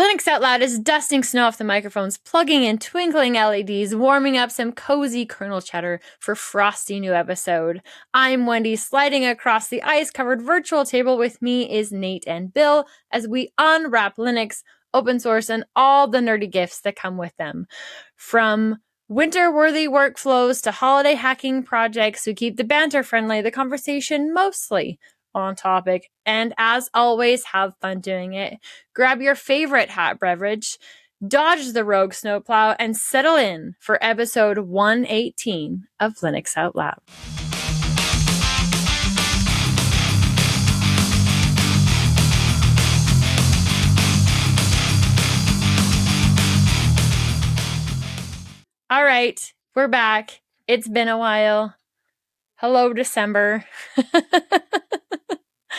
Linux Out Loud is dusting snow off the microphones, plugging in twinkling LEDs, warming up some cozy kernel chatter for frosty new episode. I'm Wendy, sliding across the ice-covered virtual table. With me is Nate and Bill as we unwrap Linux, open source, and all the nerdy gifts that come with them. From winter-worthy workflows to holiday hacking projects, we keep the banter friendly, the conversation mostly on topic, and as always, have fun doing it. Grab your favorite hot beverage, dodge the rogue snowplow, and settle in for episode 118 of Linux Out Loud. All right, we're back. It's been a while. Hello, December.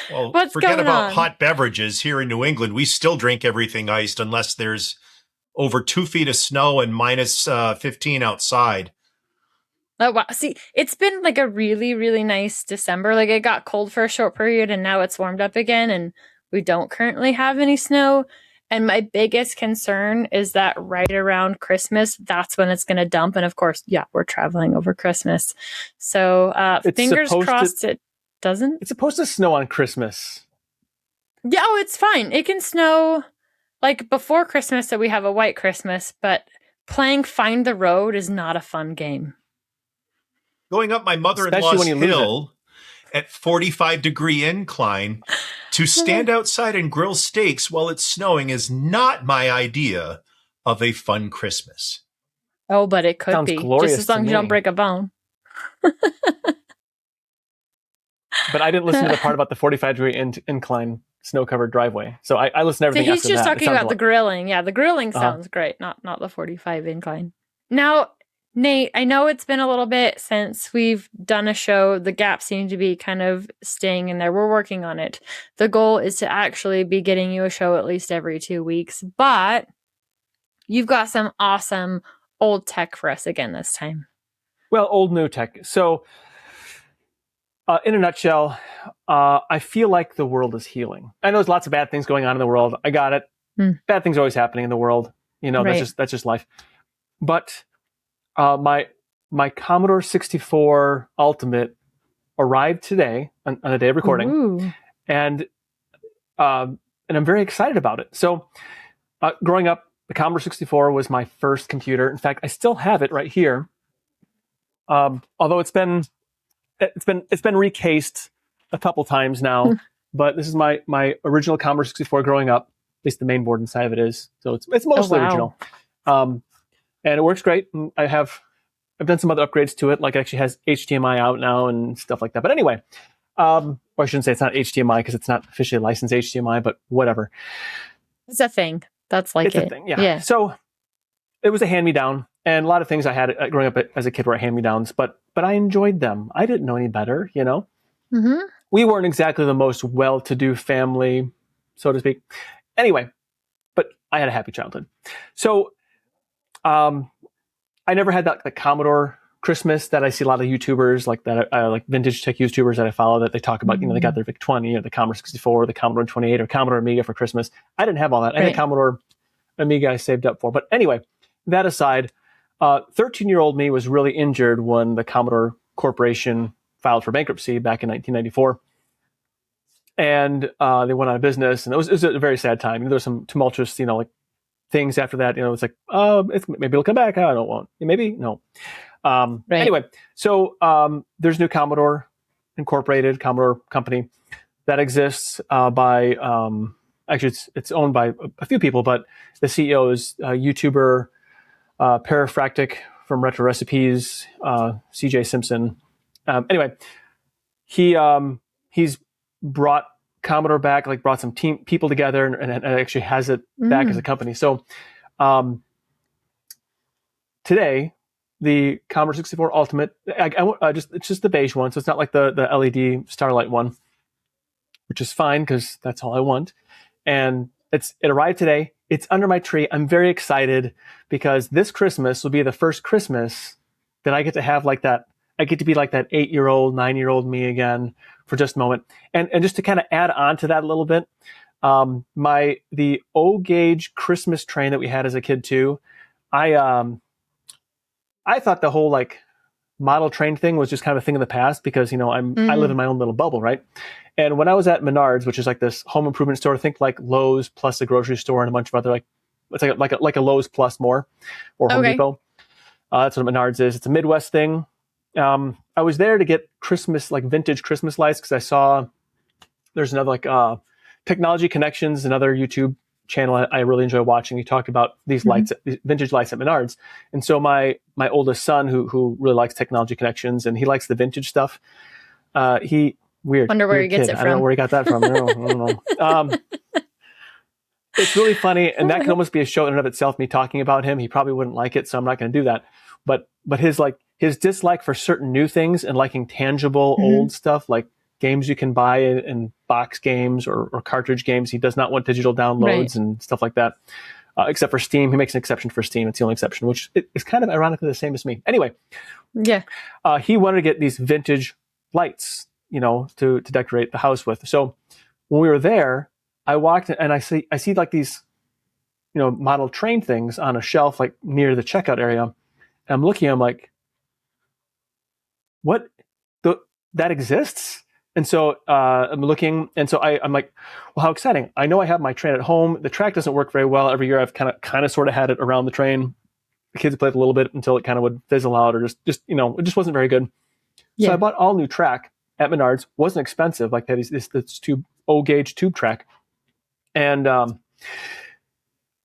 Well, What's forget going about on? hot beverages. Here in New England, we still drink everything iced unless there's over 2 feet of snow and minus 15 outside. Oh, wow. See, it's been like a really, really nice December. Like, it got cold for a short period and now it's warmed up again, and we don't currently have any snow. And my biggest concern is that right around Christmas, that's when it's going to dump. And of course, yeah, we're traveling over Christmas. So fingers crossed it doesn't. It's supposed to snow on Christmas. Yeah, oh, it's fine. It can snow like before Christmas, so we have a white Christmas, but playing Find the Road is not a fun game. Going up my mother-in-law's hill at 45-degree incline to stand outside and grill steaks while it's snowing is not my idea of a fun Christmas. Oh, but it could Sounds be. glorious Just as long to as you don't me. break a bone. But I didn't listen to the part about the 45-degree incline snow-covered driveway. So I listened to So everything he's after just that. talking about the grilling. Yeah, the grilling Uh-huh. sounds great, not the 45 incline. Now, Nate, I know it's been a little bit since we've done a show. The gaps seem to be kind of staying in there. We're working on it. The goal is to actually be getting you a show at least every 2 weeks, but you've got some awesome old tech for us again this time. Well, old new tech. So in a nutshell, I feel like the world is healing. I know there's lots of bad things going on in the world. I got it. Bad things are always happening in the world. You know, Right. that's just life. But my Commodore 64 Ultimate arrived today on the day of recording, Ooh. and I'm very excited about it. So, growing up, the Commodore 64 was my first computer. In fact, I still have it right here. Although it's been recased a couple times now, but this is my original Commodore 64 growing up. At least the main board inside of it is. So it's mostly wow. original. And it works great. And I've done some other upgrades to it, like it actually has HDMI out now and stuff like that. But anyway, or I shouldn't say it's not HDMI because it's not officially licensed HDMI, but whatever. It's a thing. That's like It's it. a thing, yeah. So it was a hand-me-down, and a lot of things I had growing up as a kid were hand-me-downs, but I enjoyed them. I didn't know any better, you know? Mm-hmm. We weren't exactly the most well-to-do family, so to speak. Anyway, but I had a happy childhood. So I never had the Commodore Christmas that I see a lot of YouTubers like that, like vintage tech YouTubers that I follow, that they talk about, you know, they got their VIC-20 or the Commodore 64 or the Commodore 28 or Commodore Amiga for Christmas. I didn't have all that. I had a Commodore Amiga I saved up for. But anyway, that aside, 13-year-old me was really injured when the Commodore Corporation filed for bankruptcy back in 1994. And they went out of business, and it was a very sad time. There was some tumultuous, you know, like things after that. You know, it's like, maybe it'll come back. I don't want. Maybe no. Anyway, so there's new Commodore Incorporated, Commodore company that exists by actually it's owned by a few people, but the CEO is YouTuber Paraphractic from Retro Recipes, CJ Simpson. Anyway, he's brought Commodore back, like brought some people together, and actually has it back as a company. So today, the Commodore 64 Ultimate, it's just the beige one, so it's not like the LED Starlight one, which is fine because that's all I want. And it arrived today. It's under my tree. I'm very excited because this Christmas will be the first Christmas that I get to have like that. I get to be like that 8-year-old, 9-year-old me again for just a moment. And just to kind of add on to that a little bit, The O gauge Christmas train that we had as a kid too. I thought the whole like model train thing was just kind of a thing of the past because, I live in my own little bubble, right? And when I was at Menards, which is like this home improvement store, think like Lowe's plus a grocery store and a bunch of other it's like a Lowe's plus more or Home Depot. That's what Menards is. It's a Midwest thing. I was there to get Christmas, like vintage Christmas lights, because I saw there's another Technology Connections, another YouTube channel I really enjoy watching. He talked about these lights, these vintage lights at Menards. And so my oldest son, who really likes Technology Connections and he likes the vintage stuff, Wonder where he gets it from. I don't know where he got that from. I don't know. It's really funny, and that can almost be a show in and of itself, me talking about him. He probably wouldn't like it, so I'm not going to do that. But his dislike for certain new things and liking tangible old stuff, like games you can buy in box games or cartridge games. He does not want digital downloads and stuff like that, except for Steam. He makes an exception for Steam. It's the only exception, which is kind of ironically the same as me. Anyway, he wanted to get these vintage lights, to decorate the house with. So when we were there, I walked and I see like these, model train things on a shelf, like near the checkout area. And I'm looking, I'm like, what? That exists? And so I'm looking, and so I'm like, well, how exciting. I know I have my train at home. The track doesn't work very well. Every year I've kind of sort of had it around the train. The kids played a little bit until it kind of would fizzle out or just it just wasn't very good. Yeah. So I bought all new track at Menards. Wasn't expensive. Like they had this tube, O gauge tube track. And I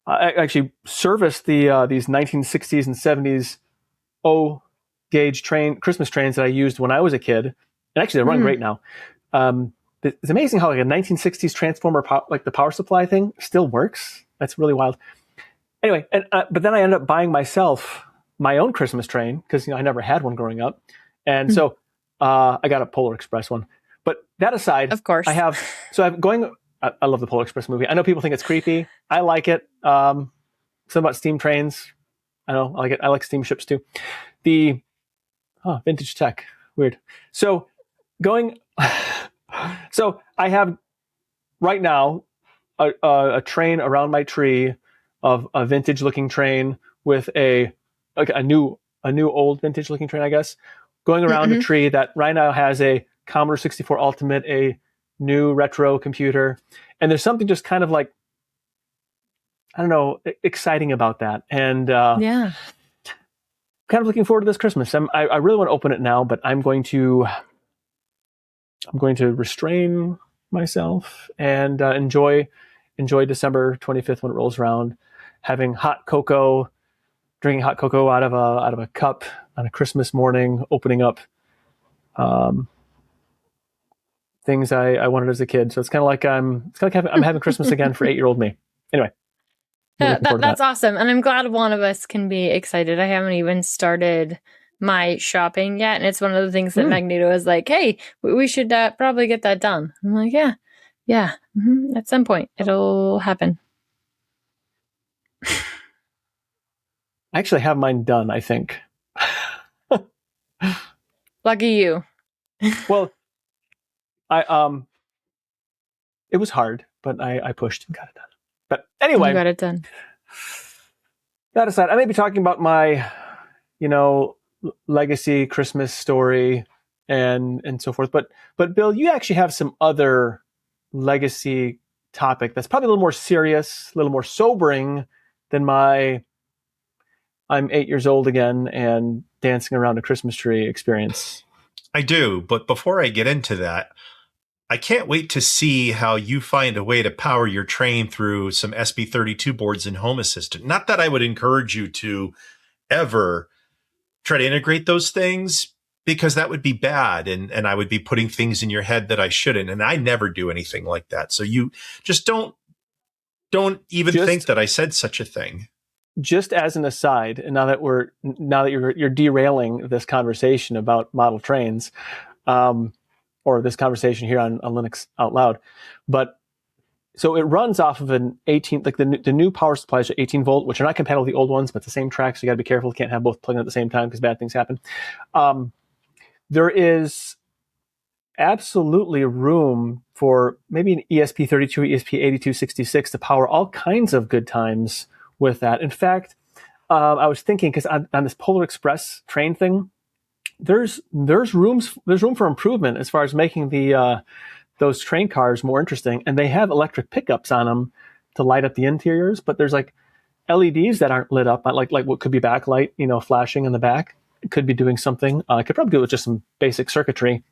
actually serviced these 1960s and 70s O gauge Christmas trains that I used when I was a kid. And actually, they run great now. It's amazing how like a 1960s transformer, like the power supply thing, still works. That's really wild. Anyway, but then I ended up buying myself my own Christmas train because I never had one growing up, and so I got a Polar Express one. But that aside, of course, I'm going. I love the Polar Express movie. I know people think it's creepy. I like it. Something about steam trains. I know. I like it. I like steamships too. Vintage tech. Weird. So so I have right now a train around my tree of a vintage looking train with a new old vintage looking train, I guess, going around a tree that right now has a Commodore 64 Ultimate, a new retro computer. And there's something just kind of like, I don't know, exciting about that. And kind of looking forward to this Christmas. I really want to open it now, but I'm going to restrain myself and enjoy December 25th when it rolls around, having drinking hot cocoa out of a cup on a Christmas morning, opening up things I wanted as a kid. So it's kind of like I'm having Christmas again for 8-year-old me. Anyway. That's awesome. And I'm glad one of us can be excited. I haven't even started my shopping yet. And it's one of the things that Magneto is like, hey, we should probably get that done. I'm like, yeah. At some point it'll happen. I actually have mine done, I think. Lucky you. Well, it was hard, but I pushed and got it done. But anyway, you got it done. That aside, I may be talking about my, legacy Christmas story and so forth. But Bill, you actually have some other legacy topic that's probably a little more serious, a little more sobering than my I'm 8 years old again and dancing around a Christmas tree experience. I do, but before I get into that, I can't wait to see how you find a way to power your train through some SB32 boards in Home Assistant. Not that I would encourage you to ever try to integrate those things, because that would be bad. And I would be putting things in your head that I shouldn't. And I never do anything like that. So you just don't even think that I said such a thing. Just as an aside, and now that you're derailing this conversation about model trains, or this conversation here on Linux Out Loud, but so it runs off of an 18, like the new power supplies are 18 volt, which are not compatible with the old ones, but it's the same track, so you got to be careful. You can't have both plugging at the same time because bad things happen. There is absolutely room for maybe an ESP32, ESP8266 to power all kinds of good times with that. In fact, I was thinking, because on this Polar Express train thing, there's room for improvement as far as making those train cars more interesting. And they have electric pickups on them to light up the interiors, but there's like LEDs that aren't lit up, like what could be backlight, flashing in the back. It could be doing something. I could probably do it with just some basic circuitry,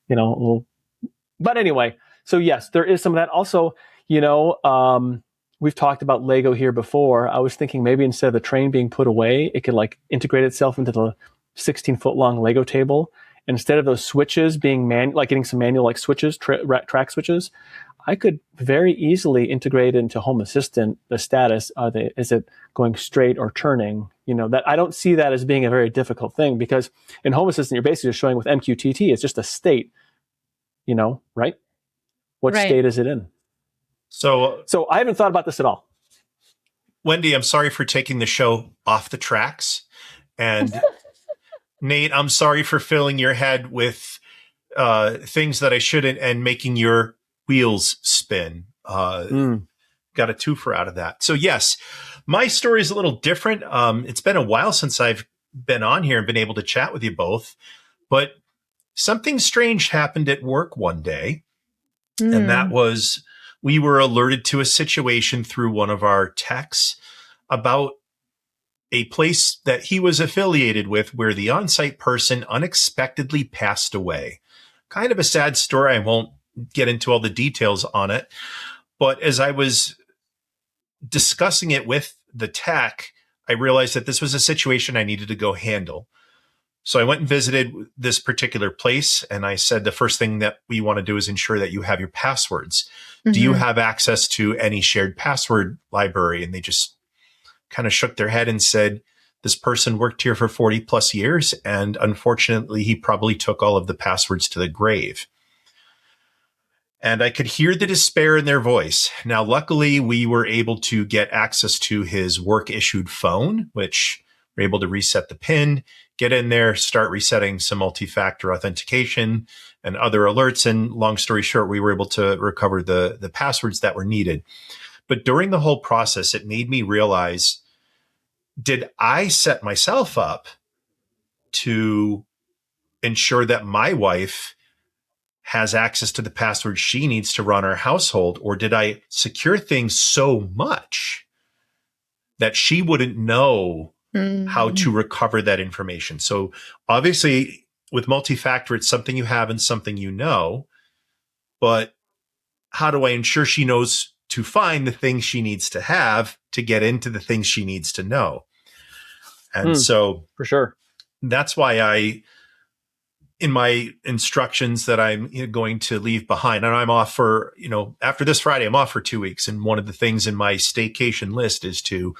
but anyway. So yes, there is some of that. Also, we've talked about Lego here before. I was thinking maybe instead of the train being put away, it could like integrate itself into the 16-foot long Lego table. Instead of those switches being getting some manual like switches, track switches, I could very easily integrate into Home Assistant the status. Is it going straight or turning? That I don't see that as being a very difficult thing, because in Home Assistant, you're basically just showing with MQTT, it's just a state, right? What state is it in? So I haven't thought about this at all. Wendy, I'm sorry for taking the show off the tracks. And Nate, I'm sorry for filling your head with things that I shouldn't and making your wheels spin. Got a twofer out of that. So yes, my story is a little different. It's been a while since I've been on here and been able to chat with you both, but something strange happened at work one day. And that was, we were alerted to a situation through one of our techs about a place that he was affiliated with where the on-site person unexpectedly passed away. Kind of a sad story. I won't get into all the details on it. But as I was discussing it with the tech, I realized that this was a situation I needed to go handle. So I went and visited this particular place, and I said, the first thing that we want to do is ensure that you have your passwords. Mm-hmm. Do you have access to any shared password library? And they just kind of shook their head and said, this person worked here for 40 plus years, and unfortunately, he probably took all of the passwords to the grave. And I could hear the despair in their voice. Now, luckily, we were able to get access to his work-issued phone, which we're able to reset the PIN, get in there, start resetting some multi-factor authentication and other alerts. And long story short, we were able to recover the passwords that were needed. But during the whole process, it made me realize, did I set myself up to ensure that my wife has access to the password she needs to run our household? Or did I secure things so much that she wouldn't know how to recover that information? So obviously with multi-factor, it's something you have and something you know, but how do I ensure she knows to find the things she needs to have to get into the things she needs to know? And so for sure, that's why in my instructions that I'm going to leave behind, and I'm off for, after this Friday, I'm off for 2 weeks. And one of the things in my staycation list is to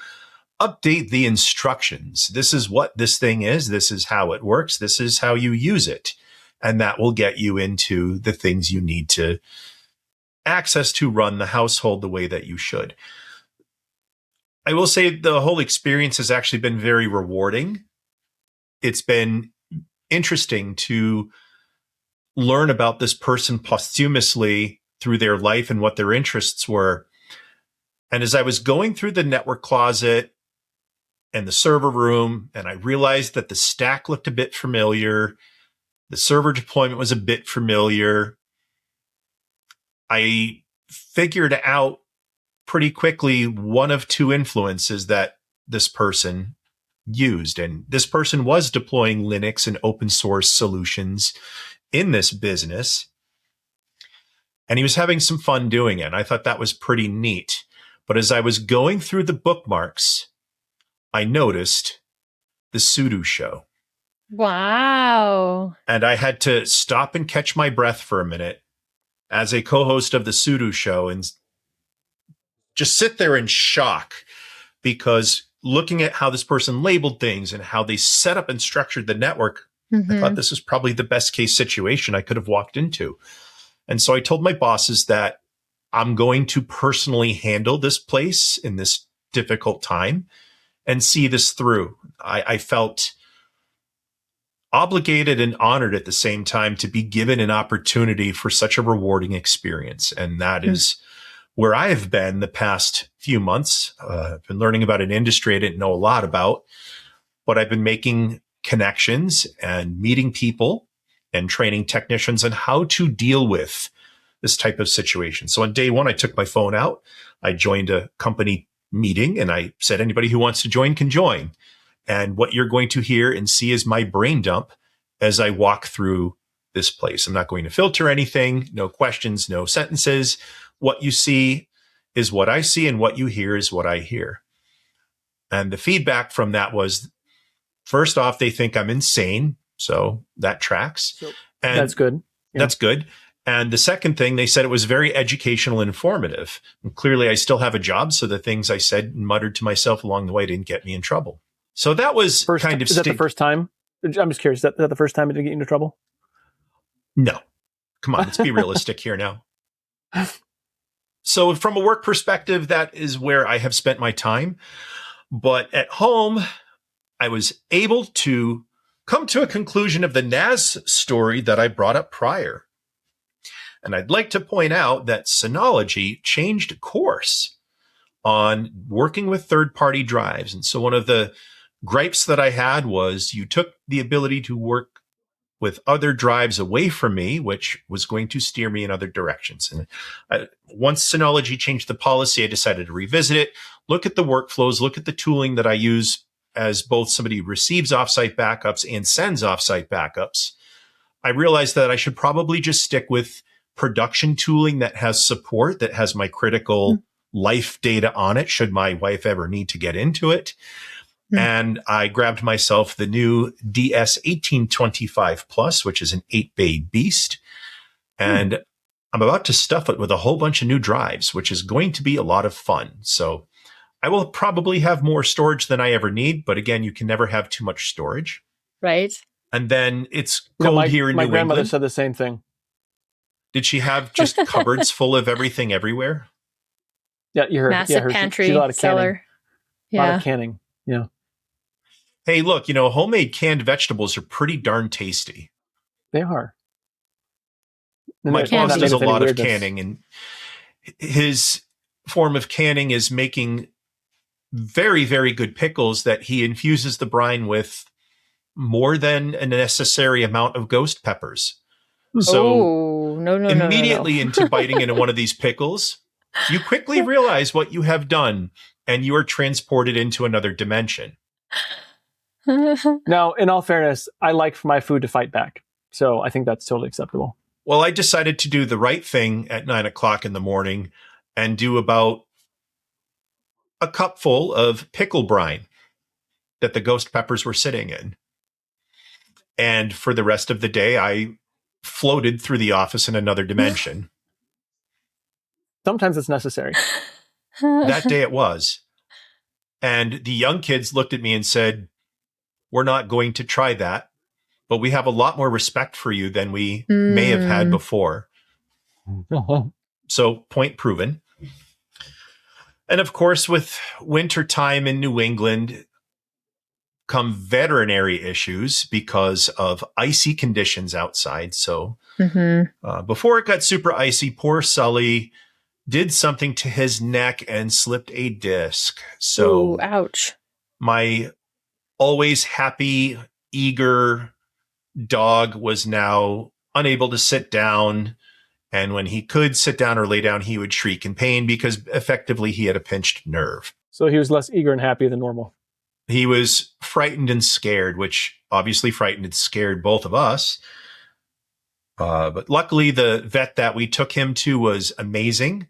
update the instructions. This is what this thing is. This is how it works. This is how you use it. And that will get you into the things you need to access to run the household the way that you should. I will say the whole experience has actually been very rewarding. It's been interesting to learn about this person posthumously through their life and what their interests were. And as I was going through the network closet and the server room, and I realized that the stack looked a bit familiar, the server deployment was a bit familiar, I figured out pretty quickly one of two influences that this person used. And this person was deploying Linux and open source solutions in this business. And he was having some fun doing it. And I thought that was pretty neat. But as I was going through the bookmarks, I noticed the Sudo show. Wow. And I had to stop and catch my breath for a minute as a co-host of the Sudo show and just sit there in shock, because looking at how this person labeled things and how they set up and structured the network, I thought this was probably the best case situation I could have walked into. And so I told my bosses that I'm going to personally handle this place in this difficult time and see this through. I felt obligated and honored at the same time to be given an opportunity for such a rewarding experience. And that is where I have been the past few months. I've been learning about an industry I didn't know a lot about, but I've been making connections and meeting people and training technicians on how to deal with this type of situation. So on day one, I took my phone out. I joined a company meeting and I said, anybody who wants to join can join. And what you're going to hear and see is my brain dump as I walk through this place. I'm not going to filter anything, no questions, no sentences. What you see is what I see and what you hear is what I hear. And the feedback from that was, first off, they think I'm insane. So that tracks. And that's good. Yeah. That's good. And the second thing, they said it was very educational and informative. And clearly, I still have a job. So the things I said and muttered to myself along the way didn't get me in trouble. So that was kind of... Is that the first time? I'm just curious. Is that the first time it didn't get you into trouble? No. Come on, let's be realistic here now. So from a work perspective, that is where I have spent my time. But at home, I was able to come to a conclusion of the NAS story that I brought up prior. And I'd like to point out that Synology changed course on working with third-party drives. And so one of the gripes that I had was you took the ability to work with other drives away from me, which was going to steer me in other directions. And once Synology changed the policy, I decided to revisit it, look at the workflows, look at the tooling that I use as both somebody who receives offsite backups and sends offsite backups. I realized that I should probably just stick with production tooling that has support, that has my critical life data on it, should my wife ever need to get into it. And I grabbed myself the new DS1825 Plus, which is an 8-bay beast. And I'm about to stuff it with a whole bunch of new drives, which is going to be a lot of fun. So I will probably have more storage than I ever need. But again, you can never have too much storage. Right. And then it's cold here in New England. My grandmother said the same thing. Did she have just cupboards full of everything everywhere? Yeah, you heard. Massive pantry, she a lot of cellar. Yeah. A lot of canning. Yeah. Hey, look, homemade canned vegetables are pretty darn tasty. They are. And my boss does a lot of canning, and his form of canning is making very, very good pickles that he infuses the brine with more than a necessary amount of ghost peppers. So immediately into biting into one of these pickles, you quickly realize what you have done, and you are transported into another dimension. Now, in all fairness, I like for my food to fight back. So I think that's totally acceptable. Well, I decided to do the right thing at 9 o'clock in the morning and do about a cupful of pickle brine that the ghost peppers were sitting in. And for the rest of the day, I floated through the office in another dimension. Sometimes it's necessary. That day it was. And the young kids looked at me and said, "We're not going to try that, but we have a lot more respect for you than we may have had before." So point proven. And of course, with winter time in New England come veterinary issues because of icy conditions outside. So before it got super icy, poor Sully did something to his neck and slipped a disc. So ouch. My always happy, eager dog was now unable to sit down. And when he could sit down or lay down, he would shriek in pain because effectively he had a pinched nerve. So he was less eager and happy than normal. He was frightened and scared, which obviously frightened and scared both of us. But luckily, the vet that we took him to was amazing.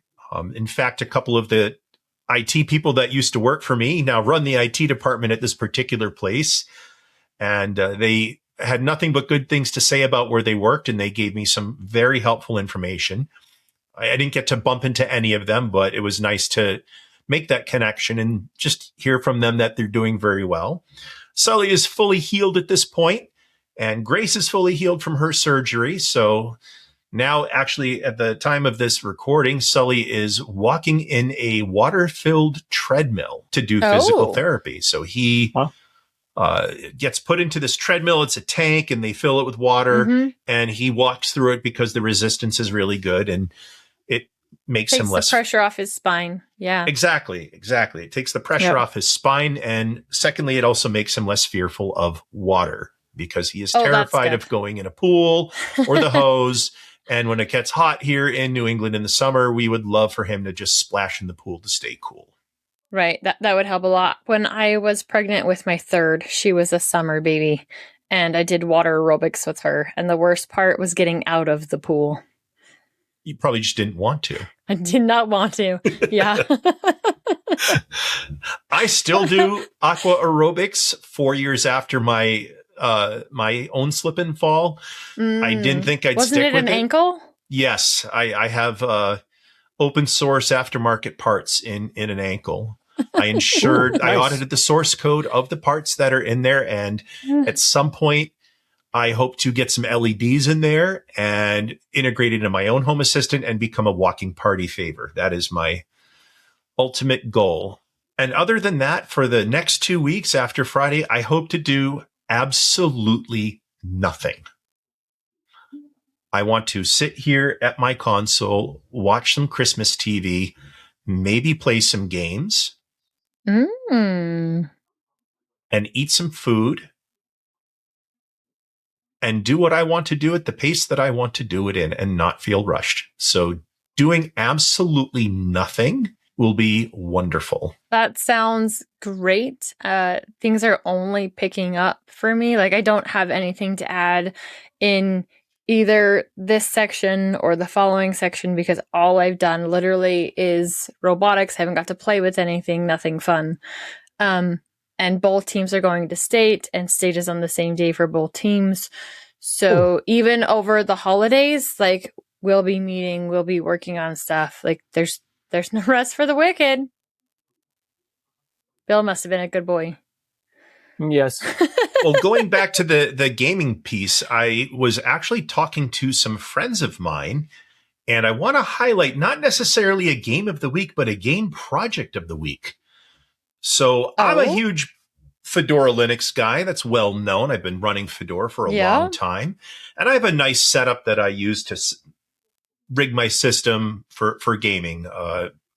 In fact, a couple of the IT people that used to work for me now run the IT department at this particular place. And they had nothing but good things to say about where they worked, and they gave me some very helpful information. I didn't get to bump into any of them, but it was nice to make that connection and just hear from them that they're doing very well. Sully is fully healed at this point, and Grace is fully healed from her surgery. So now, actually, at the time of this recording, Sully is walking in a water-filled treadmill to do physical therapy. So he gets put into this treadmill. It's a tank, and they fill it with water, and he walks through it because the resistance is really good, and it makes him less... Takes the pressure off his spine. Yeah. Exactly. It takes the pressure off his spine, and secondly, it also makes him less fearful of water because he is terrified of going in a pool or the hose. And when it gets hot here in New England in the summer, we would love for him to just splash in the pool to stay cool. Right. That would help a lot. When I was pregnant with my third, she was a summer baby, and I did water aerobics with her. And the worst part was getting out of the pool. You probably just didn't want to. I did not want to. Yeah. I still do aqua aerobics 4 years after my own slip and fall. I didn't think I'd stick with it. Wasn't it an ankle? Yes. I have open source aftermarket parts in an ankle. I insured, nice. I audited the source code of the parts that are in there. And at some point, I hope to get some LEDs in there and integrate it into my own home assistant and become a walking party favor. That is my ultimate goal. And other than that, for the next 2 weeks after Friday, I hope to do absolutely nothing. I want to sit here at my console, watch some Christmas TV, maybe play some games, and eat some food, and do what I want to do at the pace that I want to do it in and not feel rushed. So doing absolutely nothing will be wonderful. That sounds great. Things are only picking up for me. Like, I don't have anything to add in either this section or the following section because all I've done literally is robotics. I haven't got to play with anything, nothing fun. And both teams are going to state, and state is on the same day for both teams. So even over the holidays, like, we'll be meeting, we'll be working on stuff. Like, there's no rest for the wicked. Bill must have been a good boy. Yes. Well, going back to the gaming piece, I was actually talking to some friends of mine, and I want to highlight not necessarily a game of the week, but a game project of the week. So I'm a huge Fedora Linux guy. That's well known. I've been running Fedora for a long time. And I have a nice setup that I use to rig my system for gaming.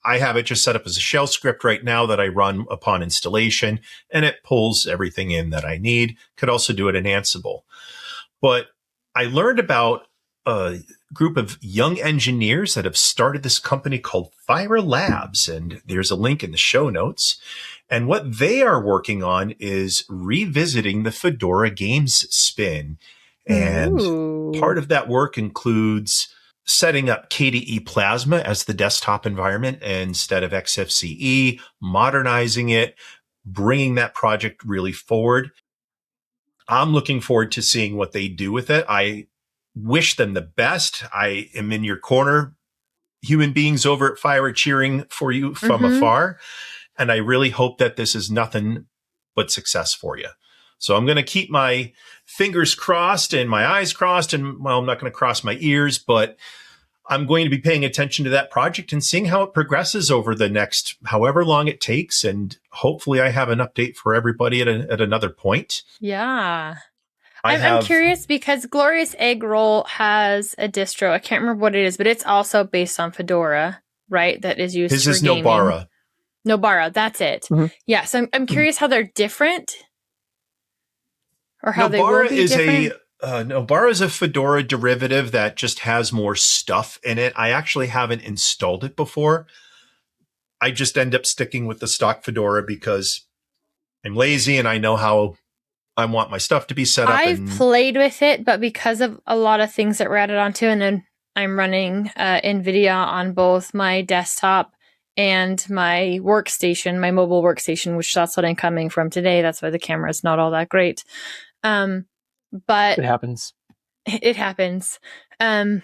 I have it just set up as a shell script right now that I run upon installation, and it pulls everything in that I need. Could also do it in Ansible. But I learned about a group of young engineers that have started this company called Fire Labs, and there's a link in the show notes. And what they are working on is revisiting the Fedora games spin. And part of that work includes setting up KDE Plasma as the desktop environment instead of XFCE, modernizing it, bringing that project really forward. I'm looking forward to seeing what they do with it. I wish them the best. I am in your corner. Human beings over at Fire are cheering for you from afar. And I really hope that this is nothing but success for you. So I'm going to keep my fingers crossed and my eyes crossed. And, well, I'm not going to cross my ears, but I'm going to be paying attention to that project and seeing how it progresses over the next however long it takes. And hopefully I have an update for everybody at another point. Yeah. I'm curious because Glorious Egg Roll has a distro. I can't remember what it is, but it's also based on Fedora, right? That is used for gaming. His is Nobara. Nobara, that's it. Yeah, so I'm curious how they're different, or how they will be different. Nobara is a Fedora derivative that just has more stuff in it. I actually haven't installed it before. I just end up sticking with the stock Fedora because I'm lazy and I know how I want my stuff to be set up. I've played with it, but because of a lot of things that were added onto it, and then I'm running NVIDIA on both my desktop and my workstation, my mobile workstation, which that's what I'm coming from today. That's why the camera is not all that great. But it happens. It happens. I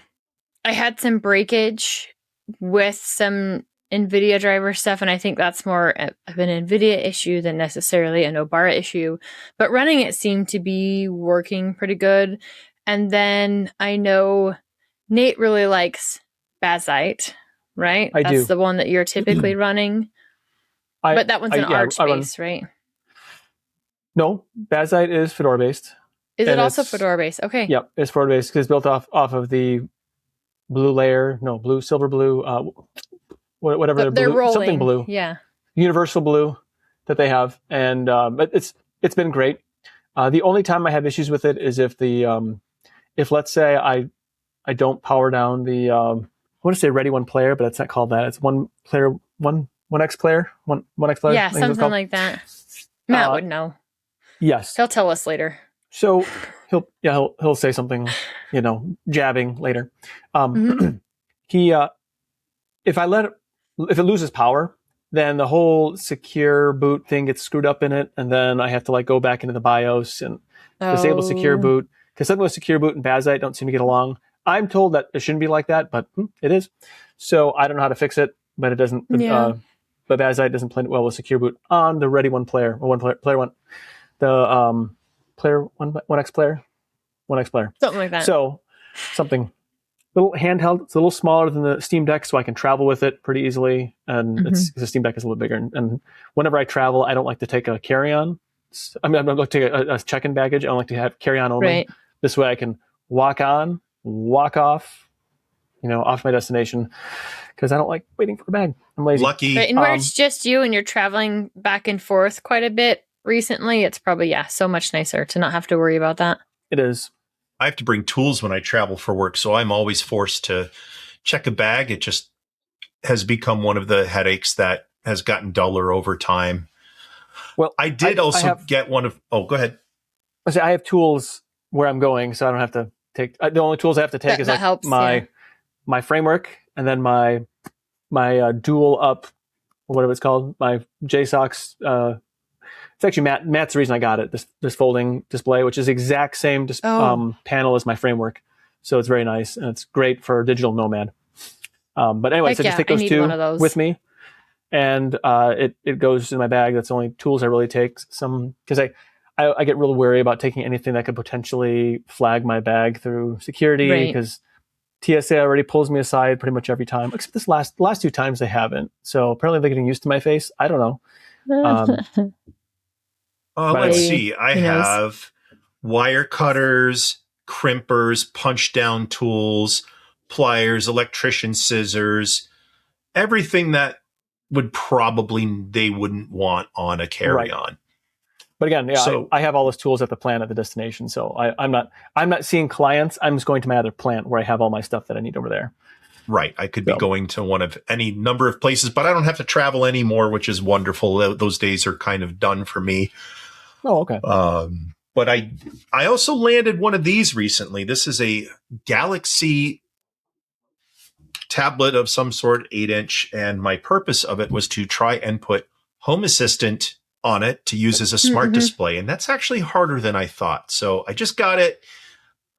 had some breakage with some NVIDIA driver stuff, and I think that's more of an NVIDIA issue than necessarily a Nobara issue. But running it seemed to be working pretty good. And then I know Nate really likes Bazite, right? That's the one that you're typically running. But that one's an ArchSpace, right? No, Bazite is Fedora based. Is it also Fedora based? Okay. Yep, it's Fedora based because it's built off of the silver blue, whatever They're blue, rolling. something blue. Yeah. Universal blue that they have. And it's been great. The only time I have issues with it is if let's say I don't power down the I want to say Ready One Player, but it's not called that. It's one player, one X player, one X player. Yeah, something like that. Matt would know. Yes, he'll tell us later. So he'll say something, jabbing later. He if it loses power, then the whole secure boot thing gets screwed up in it, and then I have to go back into the BIOS and disable secure boot, because something with secure boot and Bazite don't seem to get along. I'm told that it shouldn't be like that, but it is. So I don't know how to fix it, but it doesn't. Yeah. But Bazite doesn't play well with secure boot on the Ready One Player or player one, the player one X player, something like that. So something little handheld. It's a little smaller than the Steam Deck, so I can travel with it pretty easily. And the Steam Deck is a little bigger. And whenever I travel, I don't like to take a carry-on. I don't like to take a check-in baggage. I don't like to have carry-on only. Right. This way I can walk on, walk off, off my destination, because I don't like waiting for a bag. I'm lazy. Lucky. Right, and where it's just you and you're traveling back and forth quite a bit recently, it's probably, so much nicer to not have to worry about that. It is. I have to bring tools when I travel for work, so I'm always forced to check a bag. It just has become one of the headaches that has gotten duller over time. Well, I did get one of... Oh, go ahead. I have tools where I'm going, so I don't have to take... the only tools I have to take helps, my framework, and then my dual up, or whatever it's called, my JSOX... it's actually Matt's the reason I got it, this folding display, which is the exact same panel as my framework. So it's very nice, and it's great for digital nomad. But anyway, so I just take those two with me, and it goes in my bag. That's the only tools I really take. Because I get real wary about taking anything that could potentially flag my bag through security, because TSA already pulls me aside pretty much every time, except the last two times they haven't. So apparently they're getting used to my face. I don't know. Let's see. I have wire cutters, crimpers, punch down tools, pliers, electrician scissors, everything that they wouldn't want on a carry-on. Right. But again, I have all those tools at the plant at the destination. So I'm not seeing clients. I'm just going to my other plant where I have all my stuff that I need over there. Right. I could be going to one of any number of places, but I don't have to travel anymore, which is wonderful. Those days are kind of done for me. Oh, okay. But I also landed one of these recently. This is a Galaxy tablet of some sort, 8-inch, and my purpose of it was to try and put Home Assistant on it to use as a smart display, and that's actually harder than I thought. So I just got it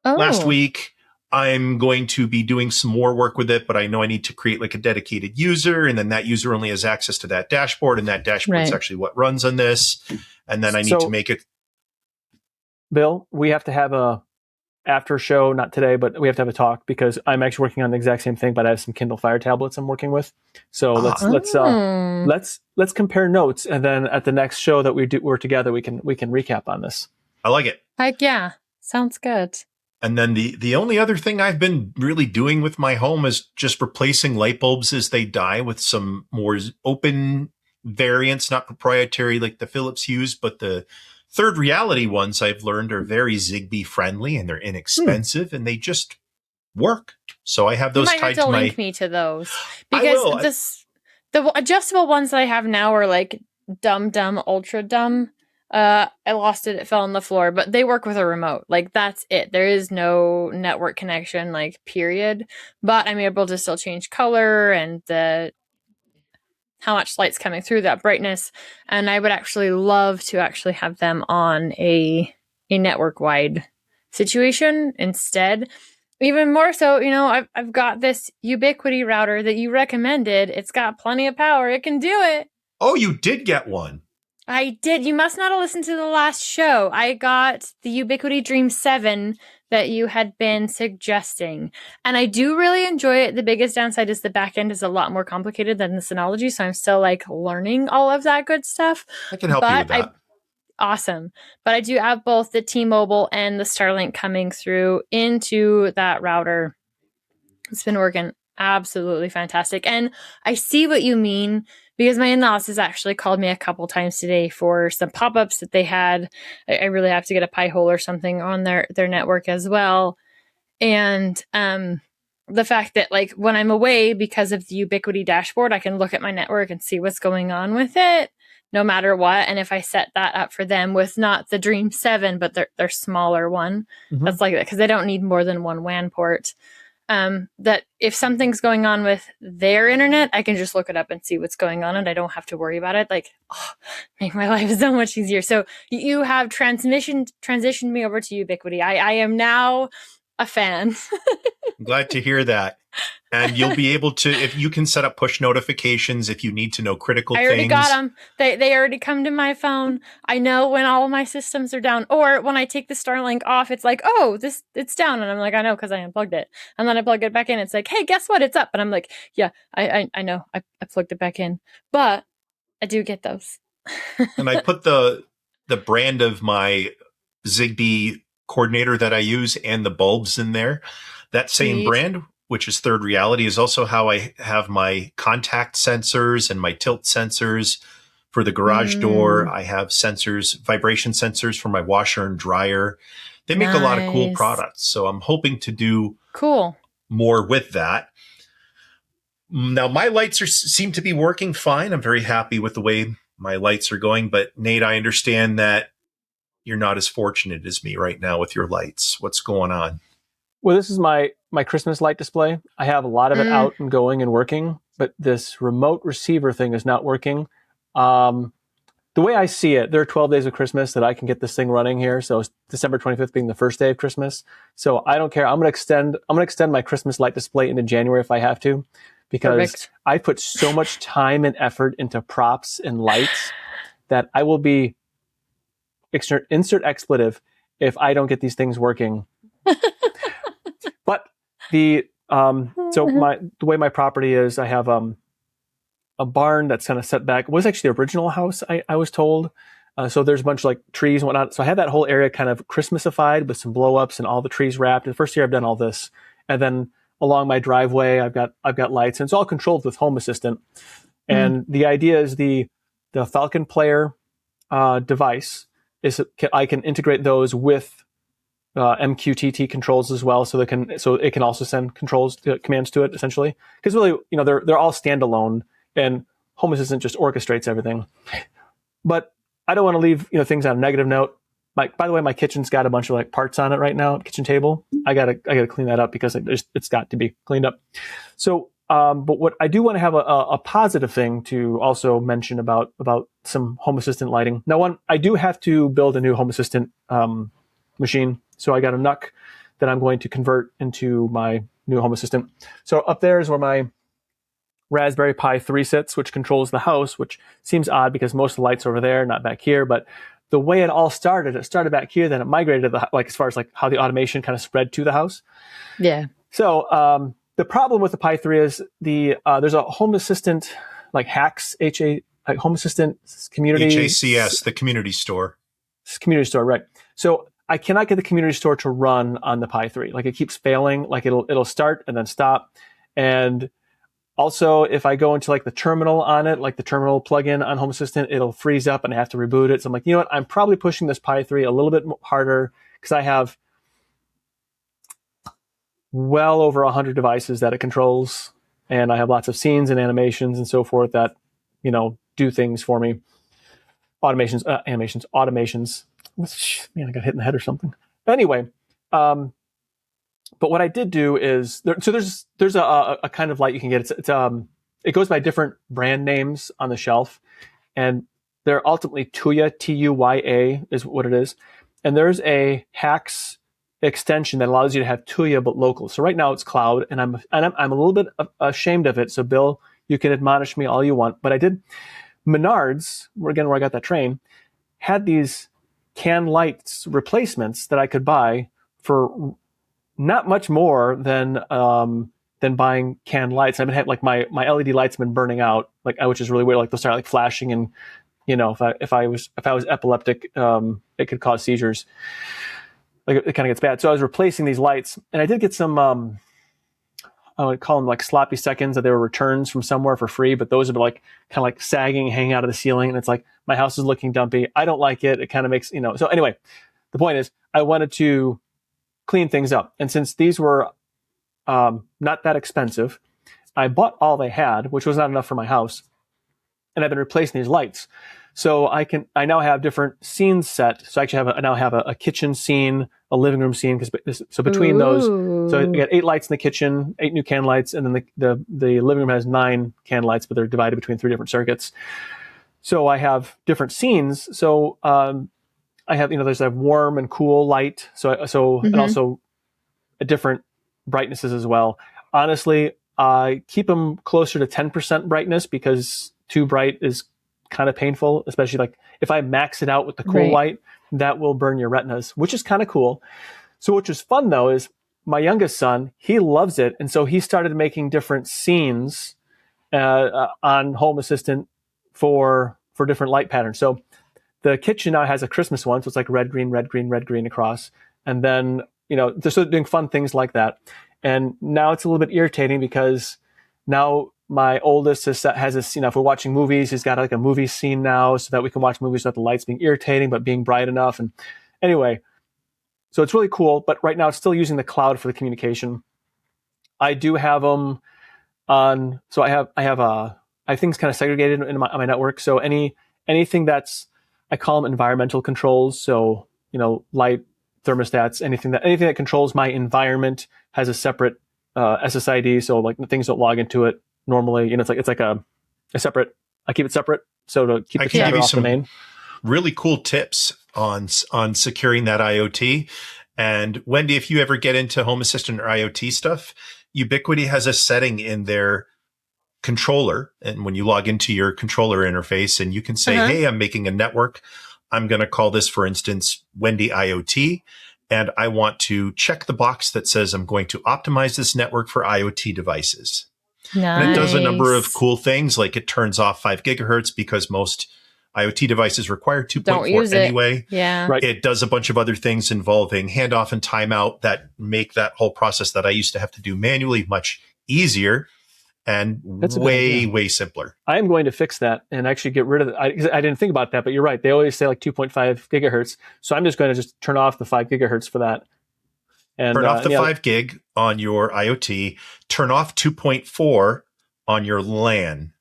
last week. I'm going to be doing some more work with it, but I know I need to create a dedicated user, and then that user only has access to that dashboard, and that dashboard is actually what runs on this. And then I need to make it. Bill, we have to have a after show, not today, but we have to have a talk, because I'm actually working on the exact same thing, but I have some Kindle Fire tablets I'm working with. So let's compare notes, and then at the next show that we're together, we can recap on this. I like it. Heck yeah, sounds good. And then the only other thing I've been really doing with my home is just replacing light bulbs as they die with some more open variants, not proprietary like the Philips Hues, but the Third Reality ones I've learned are very Zigbee friendly, and they're inexpensive and they just work. So I have those tied to my... You might have to link me to those, because the adjustable ones that I have now are dumb, ultra dumb. I lost it. It fell on the floor, but they work with a remote. That's it. There is no network connection, period. But I'm able to still change color and how much light's coming through, that brightness. And I would actually love to actually have them on a network-wide situation instead. Even more so, I've got this Ubiquiti router that you recommended. It's got plenty of power. It can do it. Oh, you did get one. I did. You must not have listened to the last show. I got the Ubiquiti Dream 7 that you had been suggesting. And I do really enjoy it. The biggest downside is the back end is a lot more complicated than the Synology. So I'm still learning all of that good stuff. I can help you with that. awesome. But I do have both the T-Mobile and the Starlink coming through into that router. It's been working absolutely fantastic. And I see what you mean, because my in-laws has actually called me a couple times today for some pop-ups that they had. I really have to get a Pi-hole or something on their network as well. And the fact that, like, when I'm away, because of the Ubiquiti dashboard, I can look at my network and see what's going on with it, no matter what. And if I set that up for them with not the Dream 7, but their smaller one, that's like that, because they don't need more than one WAN port. That if something's going on with their internet, I can just look it up and see what's going on, and I don't have to worry about it. Like, make my life so much easier. So you have transitioned me over to Ubiquiti. I am now a fan. I'm glad to hear that. And you'll be able to, if you can set up push notifications if you need to know critical things. I already got them. They already come to my phone. I know when all of my systems are down. Or when I take the Starlink off, it's like, oh, it's down. And I'm like, I know, because I unplugged it. And then I plug it back in. It's like, hey, guess what? It's up. And I'm like, yeah, I know. I plugged it back in. But I do get those. And I put the brand of my Zigbee coordinator that I use and the bulbs in there. That same brand, which is Third Reality, is also how I have my contact sensors and my tilt sensors for the garage door. I have sensors, vibration sensors for my washer and dryer. They make a lot of cool products. So I'm hoping to do more with that. Now, my lights seem to be working fine. I'm very happy with the way my lights are going. But Nate, I understand that you're not as fortunate as me right now with your lights. What's going on? Well, this is my Christmas light display. I have a lot of it out and going and working, but this remote receiver thing is not working. The way I see it, there are 12 days of Christmas that I can get this thing running here. So December 25th being the first day of Christmas. So I don't care. I'm going to extend my Christmas light display into January if I have to, because I put so much time and effort into props and lights that I will be insert expletive if I don't get these things working. But the way my property is, I have a barn that's kind of set back. It was actually the original house, I was told. So there's a bunch of like trees and whatnot. So I have that whole area kind of Christmasified with some blow ups and all the trees wrapped. And the first year I've done all this, and then along my driveway I've got lights, and it's all controlled with Home Assistant. And the idea is the Falcon Player device is I can integrate those with MQTT controls as well, so it can also send commands to it, essentially. Because really, they're all standalone, and Home Assistant just orchestrates everything. But I don't want to leave things on a negative note. By the way, my kitchen's got a bunch of like parts on it right now, kitchen table. I gotta clean that up because it's got to be cleaned up. So, but what I do want to have a positive thing to also mention about some Home Assistant lighting. Now, one, I do have to build a new Home Assistant machine. So I got a NUC that I'm going to convert into my new Home Assistant. So up there is where my Raspberry Pi 3 sits, which controls the house, which seems odd because most of the lights are over there, not back here. But the way it all started, back here, then it migrated to as far as like how the automation kind of spread to the house. Yeah. So the problem with the Pi 3 is there's a Home Assistant like Hacks, Home Assistant Community. HACS, the community store. Community store, right. So I cannot get the community store to run on the Pi 3. Like, it keeps failing. Like, it'll start and then stop. And also, if I go into like the terminal on it, like the terminal plugin on Home Assistant, it'll freeze up and I have to reboot it. So I'm like, you know what? I'm probably pushing this Pi 3 a little bit harder because I have well over 100 devices that it controls, and I have lots of scenes and animations and so forth that do things for me. Automations. Man, I got hit in the head or something. Anyway, but what I did do is there's a kind of light you can get. It goes by different brand names on the shelf, and they're ultimately Tuya, Tuya is what it is. And there's a Hacks extension that allows you to have Tuya but local. So right now it's cloud, and I'm a little bit ashamed of it. So Bill, you can admonish me all you want, but I did. Menards, where I got that train, had these can lights replacements that I could buy for not much more than buying can lights. I've been having like my LED lights have been burning out, which is really weird. Like they'll start like flashing and if I was epileptic, it could cause seizures. Like it kind of gets bad. So I was replacing these lights, and I did get some, I would call them like sloppy seconds, that they were returns from somewhere for free, but those are like kind of like sagging, hanging out of the ceiling. And it's like, my house is looking dumpy. I don't like it. It kind of makes, so anyway, the point is I wanted to clean things up. And since these were not that expensive, I bought all they had, which was not enough for my house. And I've been replacing these lights. So I now have different scenes set. So I actually now have a kitchen scene, a living room scene. So between those, so I got 8 lights in the kitchen, 8 new can lights, and then the living room has 9 can lights, but they're divided between 3 different circuits. So I have different scenes. So I have, there's a warm and cool light. And also different brightnesses as well. Honestly, I keep them closer to 10% brightness, because too bright is kind of painful, especially like if I max it out with the cool light, that will burn your retinas, which is kind of cool. So which is fun though, is my youngest son, he loves it. And so he started making different scenes on Home Assistant for different light patterns. So the kitchen now has a Christmas one. So it's like red, green, red, green, red, green across. And then, they're sort of doing fun things like that. And now it's a little bit irritating, because now my oldest has this, if we're watching movies, he's got like a movie scene now, so that we can watch movies without the lights being irritating, but being bright enough. And anyway, so it's really cool. But right now it's still using the cloud for the communication. I do have them on, so I have things kind of segregated on my network. So anything that's, I call them environmental controls. So, light, thermostats, anything that controls my environment has a separate SSID. So like things don't log into it normally. It's like a separate, I keep it separate. So to keep the chatter off the main. Really cool tips on securing that IoT. And Wendy, if you ever get into Home Assistant or IoT stuff, Ubiquiti has a setting in their controller. And when you log into your controller interface, and you can say, hey, I'm making a network. I'm going to call this, for instance, Wendy IoT. And I want to check the box that says I'm going to optimize this network for IoT devices. Nice. And it does a number of cool things, like it turns off 5 gigahertz because most IoT devices require 2.4 anyway. Yeah. Right. It does a bunch of other things involving handoff and timeout that make that whole process that I used to have to do manually much easier and way simpler. I am going to fix that and actually get rid of it. I didn't think about that, but you're right. They always say like 2.5 gigahertz. So I'm just going to turn off the 5 gigahertz for that. And turn off the 5 gig on your IoT. Turn off 2.4 on your LAN.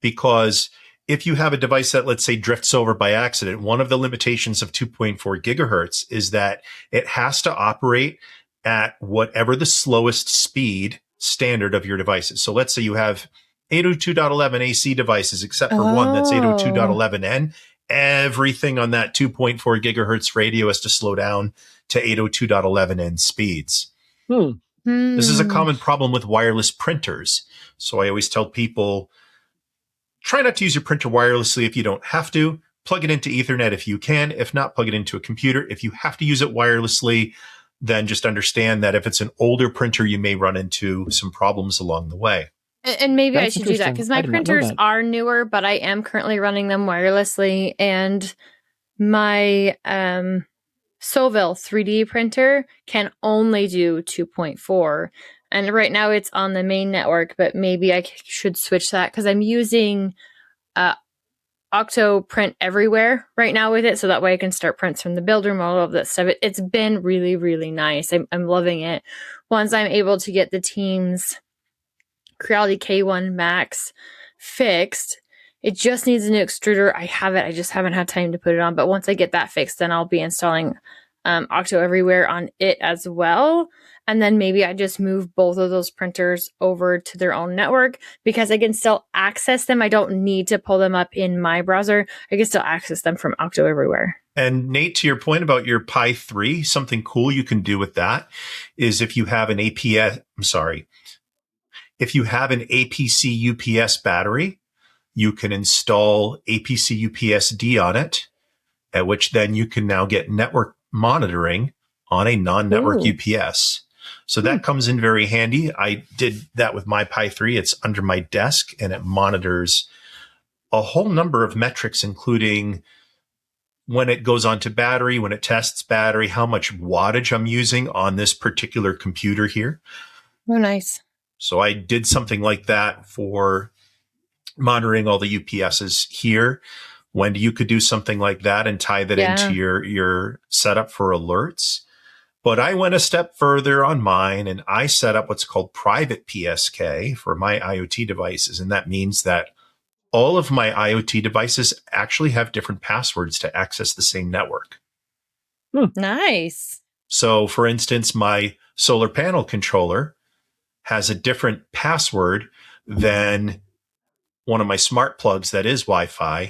Because if you have a device that, let's say, drifts over by accident, one of the limitations of 2.4 gigahertz is that it has to operate at whatever the slowest speed standard of your devices. So let's say you have 802.11 AC devices, except for one that's 802.11n. Everything on that 2.4 gigahertz radio has to slow down to 802.11n speeds. This is a common problem with wireless printers. So I always tell people, try not to use your printer wirelessly if you don't have to. Plug it into Ethernet if you can. If not, plug it into a computer. If you have to use it wirelessly, then just understand that if it's an older printer, you may run into some problems along the way. And maybe I should do that, because my printers are newer, but I am currently running them wirelessly. And my Soville 3D printer can only do 2.4. And right now it's on the main network, but maybe I should switch that, because I'm using Octo Print Everywhere right now with it, so that way I can start prints from the build room, all of that stuff. It's been really, really nice. I'm loving it. Once I'm able to get the Teams Creality K1 Max fixed, it just needs a new extruder. I have it. I just haven't had time to put it on. But once I get that fixed, then I'll be installing Octo Everywhere on it as well. And then maybe I just move both of those printers over to their own network, because I can still access them. I don't need to pull them up in my browser. I can still access them from Octo Everywhere. And Nate, to your point about your Pi 3, something cool you can do with that is if you have an APC UPS battery, you can install APC UPS-D on it, at which then you can now get network monitoring on a non-network UPS. So that comes in very handy. I did that with my Pi 3. It's under my desk and it monitors a whole number of metrics, including when it goes onto battery, when it tests battery, how much wattage I'm using on this particular computer here. Oh, nice. So I did something like that for monitoring all the UPSs here. Wendy, you could do something like that and tie that into your setup for alerts. But I went a step further on mine, and I set up what's called private PSK for my IoT devices. And that means that all of my IoT devices actually have different passwords to access the same network. Nice. So, for instance, my solar panel controller has a different password than one of my smart plugs that is Wi-Fi.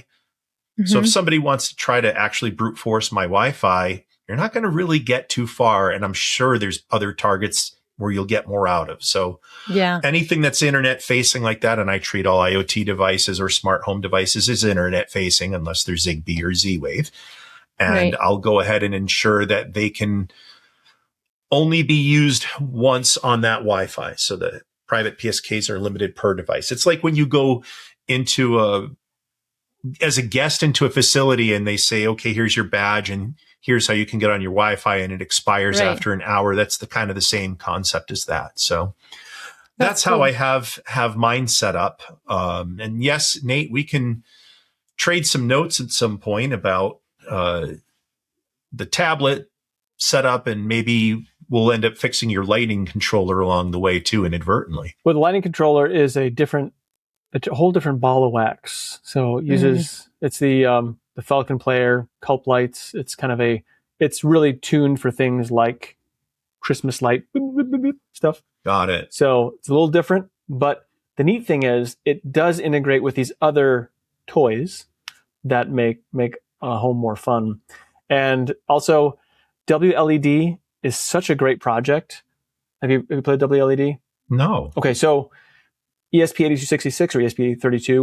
Mm-hmm. So if somebody wants to try to actually brute force my Wi-Fi, you're not going to really get too far. And I'm sure there's other targets where you'll get more out of. So anything that's internet facing like that, and I treat all IoT devices or smart home devices as internet facing unless they're Zigbee or Z-Wave. And I'll go ahead and ensure that they can only be used once on that Wi-Fi. So the private PSKs are limited per device. It's like when you go as a guest into a facility and they say, okay, here's your badge and here's how you can get on your Wi-Fi, and it expires after an hour. That's the kind of the same concept as that. So that's cool. How I have mine set up. And yes, Nate, we can trade some notes at some point about the tablet setup, and maybe we'll end up fixing your lighting controller along the way too, inadvertently. Well, the lighting controller is a whole different ball of wax. So it uses, it's the Falcon Player, Culp lights. It's really tuned for things like Christmas light stuff. Got it. So it's a little different, but the neat thing is it does integrate with these other toys that make a home more fun. And also WLED is such a great project. Have you played WLED? No. Okay, so ESP8266 or ESP32,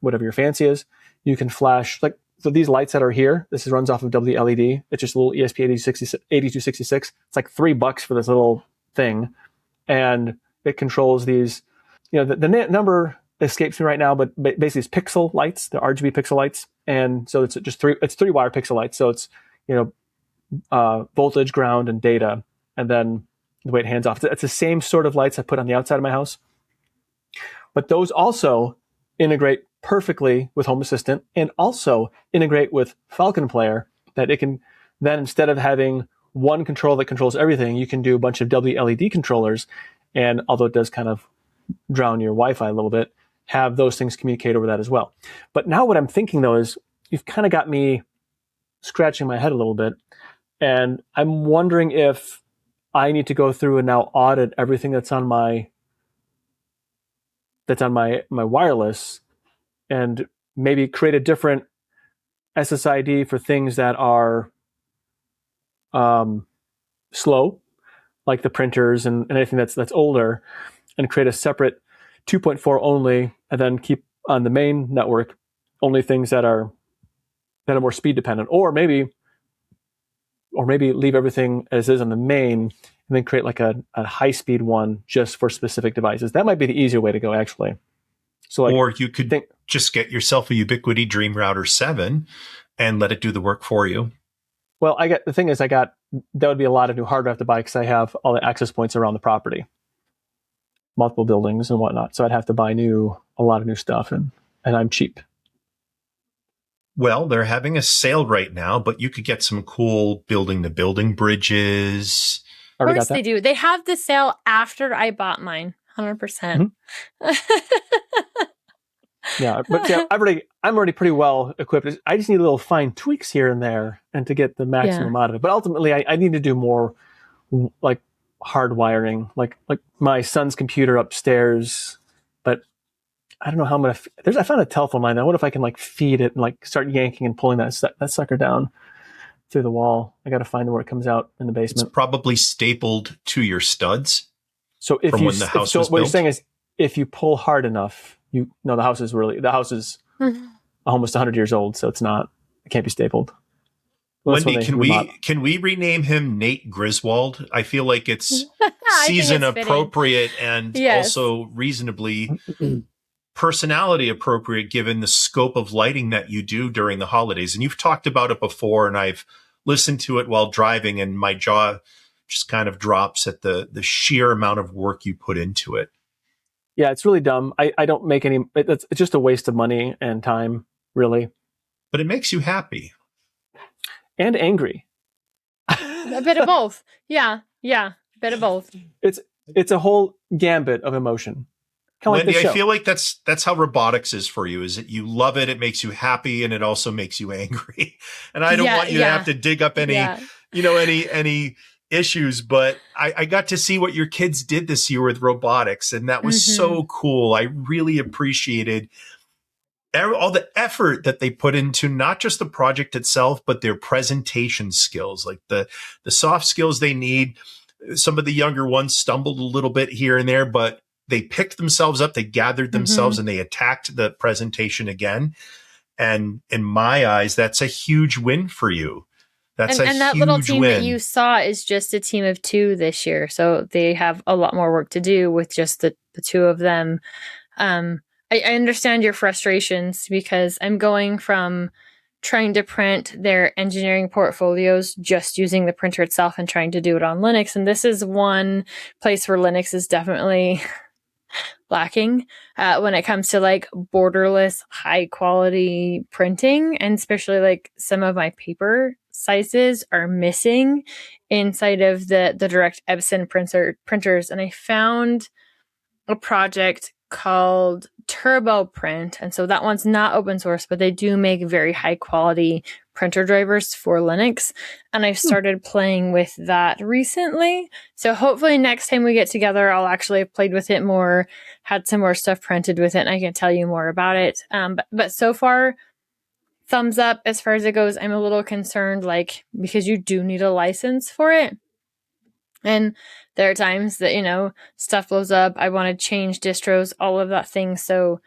whatever your fancy is, you can flash, so these lights that are here, this runs off of WLED. It's just a little ESP8266. It's like $3 for this little thing. And it controls these, the number escapes me right now, but basically it's pixel lights, the RGB pixel lights. And so it's just three wire pixel lights. So it's, voltage, ground, and data. And then the way it hands off. It's the same sort of lights I put on the outside of my house. But those also integrate perfectly with Home Assistant and also integrate with Falcon Player, that it can then, instead of having one control that controls everything, you can do a bunch of WLED controllers. And although it does kind of drown your Wi-Fi a little bit, have those things communicate over that as well. But now what I'm thinking, though, is you've kind of got me scratching my head a little bit. And I'm wondering if I need to go through and now audit everything that's on my wireless, and maybe create a different SSID for things that are slow, like the printers and anything that's older, and create a separate 2.4 only, and then keep on the main network only things that are more speed dependent, or maybe leave everything as is on the main, and then create like a high speed one just for specific devices. That might be the easier way to go, actually. So, or you could just get yourself a Ubiquiti Dream Router 7 and let it do the work for you. Well, that would be a lot of new hardware I have to buy, because I have all the access points around the property, multiple buildings and whatnot. So I'd have to buy a lot of new stuff, and I'm cheap. Well, they're having a sale right now, but you could get some cool building-to-building bridges. Of course they do. They have the sale after I bought mine, 100%. Yeah, but I'm already pretty well equipped. I just need little fine tweaks here and there, and to get the maximum out of it. But ultimately, I need to do more like hard wiring, like my son's computer upstairs. But I don't know how I'm gonna. I found a telephone line. I wonder if I can feed it and start yanking and pulling that sucker down through the wall. I got to find where it comes out in the basement. It's probably stapled to your studs. So what you're saying is, if you pull hard enough, the house is almost 100 years old, so it can't be stapled. Wendy, can we rename him Nate Griswold? I feel like it's season appropriate and also reasonably personality appropriate given the scope of lighting that you do during the holidays. And you've talked about it before, and I've listened to it while driving, and my jaw just kind of drops at the sheer amount of work you put into it. Yeah, it's really dumb. I don't make any, it's just a waste of money and time, really. But it makes you happy. And angry. A bit of both. Yeah, a bit of both. It's a whole gambit of emotion. Wendy, like I feel like that's how robotics is for you, is that you love it, it makes you happy, and it also makes you angry. And I don't want you to have to dig up any, any issues, but I got to see what your kids did this year with robotics, and that was so cool. I really appreciated all the effort that they put into not just the project itself, but their presentation skills, like the soft skills they need. Some of the younger ones stumbled a little bit here and there, but they picked themselves up, they gathered themselves, and they attacked the presentation again. And in my eyes, that's a huge win for you. That's and that little team win. That you saw is just a team of 2 this year. So they have a lot more work to do with just the 2 of them. I understand your frustrations, because I'm going from trying to print their engineering portfolios just using the printer itself and trying to do it on Linux. And this is one place where Linux is definitely lacking when it comes to like borderless high quality printing, and especially like some of my paper sizes are missing inside of the direct Epson printers. And I found a project called Turbo Print, and so that one's not open source, but they do make very high quality printer drivers for Linux, and I've started playing with that recently. So hopefully next time we get together, I'll actually have played with it more, had some more stuff printed with it, and I can tell you more about it. But so far, thumbs up as far as it goes. I'm a little concerned, like, because you do need a license for it. And there are times that, stuff blows up. I want to change distros, all of that thing. So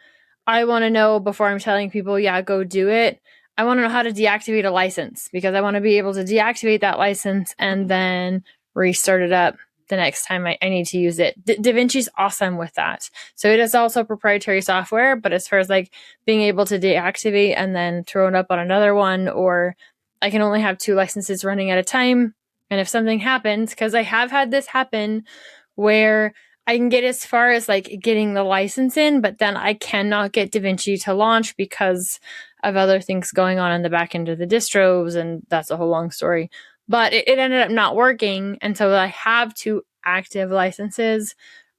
I want to know before I'm telling people, go do it. I want to know how to deactivate a license, because I want to be able to deactivate that license and then restart it up the next time I need to use it. DaVinci's awesome with that. So it is also proprietary software, but as far as like being able to deactivate and then throw it up on another one, or I can only have 2 licenses running at a time. And if something happens, because I have had this happen where I can get as far as like getting the license in, but then I cannot get DaVinci to launch because of other things going on in the back end of the distros. And that's a whole long story. But it ended up not working. And so I have 2 active licenses,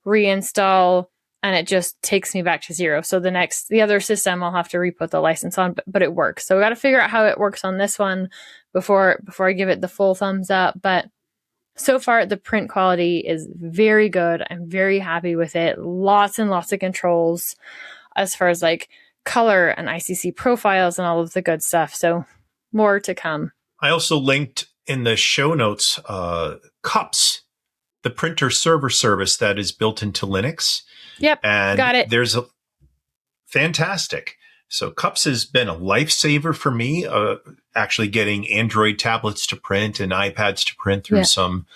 reinstall, and it just takes me back to 0. So the other system, I'll have to re-put the license on, but it works. So we got to figure out how it works on this one before I give it the full thumbs up. But so far, the print quality is very good. I'm very happy with it. Lots and lots of controls as far as like color and ICC profiles and all of the good stuff. So more to come. I also linked in the show notes Cups, the printer server service that is built into Linux. Yep, and got it. There's a fantastic. So Cups has been a lifesaver for me, actually getting Android tablets to print and iPads to print through some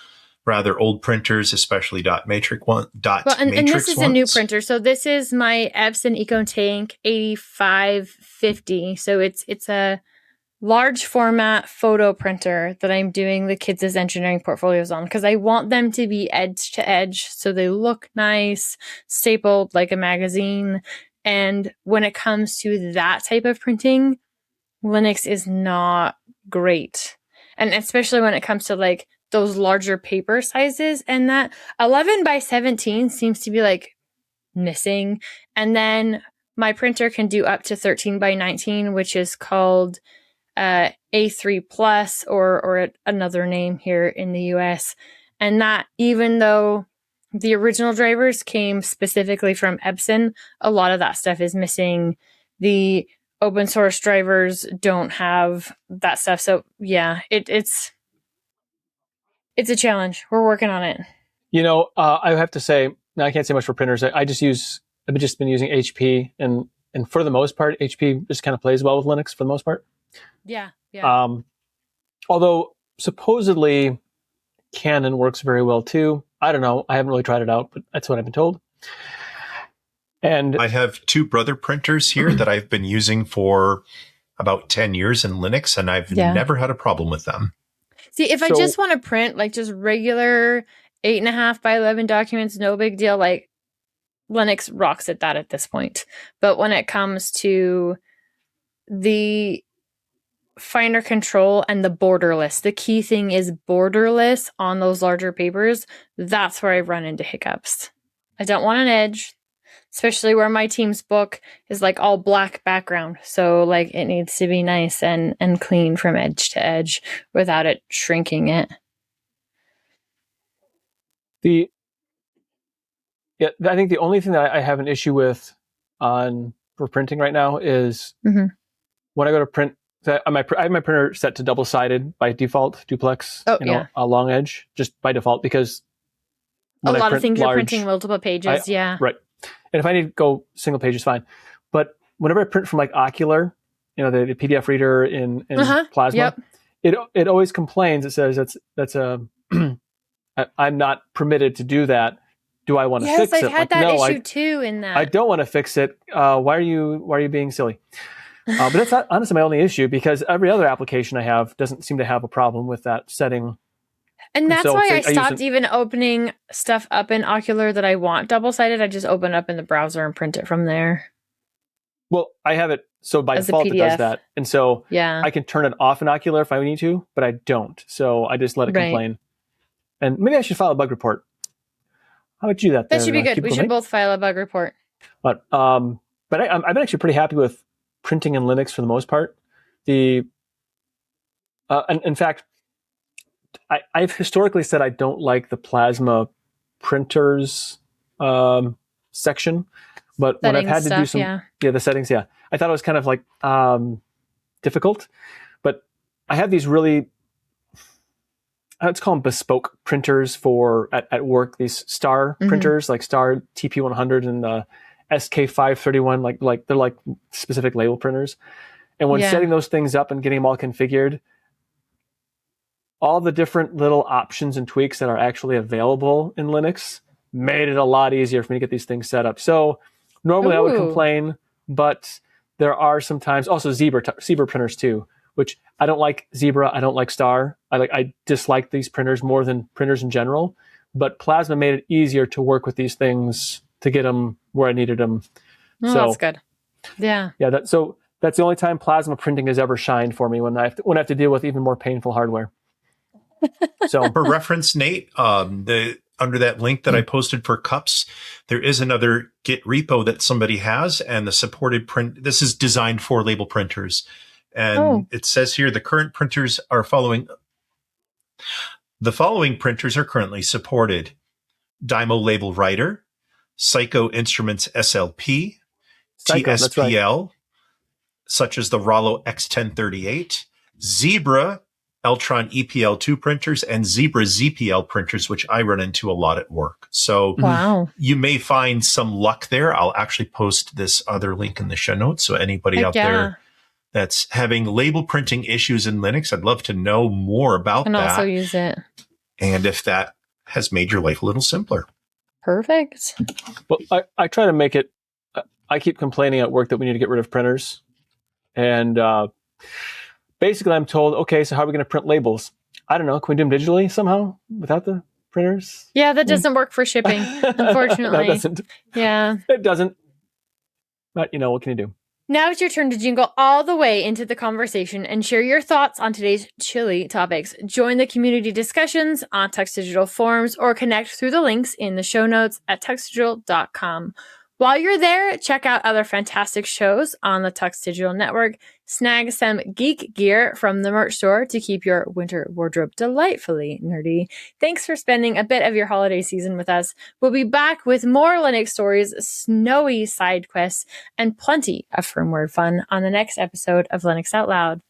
rather old printers, especially Matrix one. And this is a new printer. So this is my Epson EcoTank 8550. So it's a large format photo printer that I'm doing the kids' engineering portfolios on, because I want them to be edge to edge so they look nice, stapled like a magazine. And when it comes to that type of printing, Linux is not great. And especially when it comes to like those larger paper sizes, and that 11 by 17 seems to be like missing. And then my printer can do up to 13 by 19, which is called A3 Plus or another name here in the US. And that, even though the original drivers came specifically from Epson, a lot of that stuff is missing. The open source drivers don't have that stuff. So yeah, it's a challenge. We're working on it. I have to say, now I can't say much for printers. I've just been using HP, and for the most part, HP just kind of plays well with Linux for the most part. Yeah. Although supposedly Canon works very well too. I don't know. I haven't really tried it out, but that's what I've been told. And I have 2 brother printers here that I've been using for about 10 years in Linux, and I've never had a problem with them. See, if I just want to print like just regular 8.5 by 11 documents, no big deal. Like Linux rocks at that at this point. But when it comes to the finer control and the borderless, the key thing is borderless on those larger papers. That's where I run into hiccups. I don't want an edge, especially where my team's book is like all black background. So like it needs to be nice and clean from edge to edge without it shrinking it. I think the only thing that I have an issue with for printing right now is when I go to print, I have my printer set to double-sided by default, duplex, a long edge, just by default, because a lot of things you're printing multiple pages, Right. And if I need to go single page, it's fine. But whenever I print from like Ocular, the PDF reader in Plasma, it always complains. It says I'm not permitted to do that. Do I want to fix it? Yes, I've had that issue too in that. I don't want to fix it. Why are you being silly? But that's not honestly my only issue, because every other application I have doesn't seem to have a problem with that setting. And that's why I stopped even opening stuff up in Ocular that I want double-sided. I just open up in the browser and print it from there. Well, I have it so by default it does that. And so I can turn it off in Ocular if I need to, but I don't. So I just let it complain. And maybe I should file a bug report. How would you do that? That should be good. We should both file a bug report. But I've been actually pretty happy with printing in Linux for the most part. And in fact, I've historically said I don't like the Plasma printers section, but when I've had to do some the settings, I thought it was kind of like difficult. But I have these really, let's call them bespoke printers for at work. These Star printers, like Star TP100 and the SK531, like they're like specific label printers. And when setting those things up and getting them all configured, all the different little options and tweaks that are actually available in Linux made it a lot easier for me to get these things set up. So normally I would complain, but there are sometimes also Zebra printers too, which I don't like Zebra. I don't like Star. I dislike these printers more than printers in general, but Plasma made it easier to work with these things to get them where I needed them. Oh, so that's good. Yeah. Yeah. That's the only time Plasma printing has ever shined for me, when I have to deal with even more painful hardware. So for reference, Nate, under that link that I posted for cups, there is another Git repo that somebody has, and the supported print. This is designed for label printers, and it says here the current printers are following. The following printers are currently supported: Dymo Label Writer, Psycho Instruments SLP, TSPL, such as the Rollo X1038, Zebra Eltron EPL2 printers, and Zebra ZPL printers, which I run into a lot at work. So you may find some luck there. I'll actually post this other link in the show notes. So anybody out there that's having label printing issues in Linux, I'd love to know more about that. And also use it. And if that has made your life a little simpler. Perfect. Well, I try to make it, I keep complaining at work that we need to get rid of printers. And basically, I'm told, okay, so how are we going to print labels? I don't know. Can we do them digitally somehow without the printers? Yeah, that doesn't work for shipping, unfortunately. That doesn't. Yeah. It doesn't. But, what can you do? Now it's your turn to jingle all the way into the conversation and share your thoughts on today's chilly topics. Join the community discussions on Tux Digital forums or connect through the links in the show notes at tuxdigital.com. While you're there, check out other fantastic shows on the Tux Digital Network. Snag some geek gear from the merch store to keep your winter wardrobe delightfully nerdy. Thanks for spending a bit of your holiday season with us. We'll be back with more Linux stories, snowy side quests, and plenty of firmware fun on the next episode of Linux Out Loud.